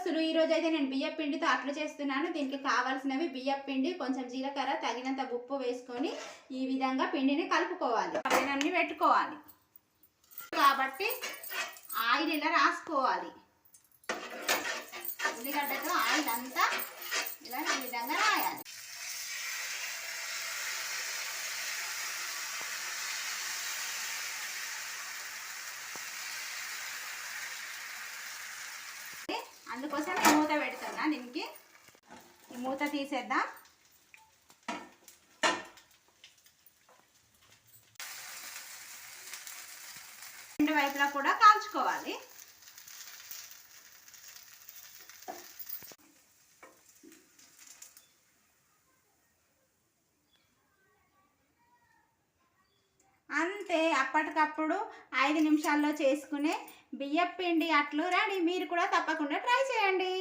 దోస్తులు ఈ రోజు అయితే నేను బియ్యం పిండితో అట్లు చేస్తున్నాను. దీనికి కావాల్సినవి బియ్యం పిండి, కొంచెం జీలకర్ర, తగినంత ఉప్పు వేసుకొని ఈ విధంగా పిండిని కలుపుకోవాలి. అన్నీ పెట్టుకోవాలి కాబట్టి ఆయిల్ ఇలా రాసుకోవాలి. ఉల్లిగడ్డతో ఆయిల్ అంతా ఇలా ఈ విధంగా రాయాలి. అందుకోసం ఈ మూత పెడుతున్నా. దీనికి ఈ మూత తీసేద్దాం. రెండు వైపులా కూడా కాల్చుకోవాలి. అంతే, అప్పటికప్పుడు 5 నిమిషాల్లో చేసుకునే బియ్యం పిండి అట్లు రెడీ. మీరు కూడా తప్పకుండా ట్రై చేయండి.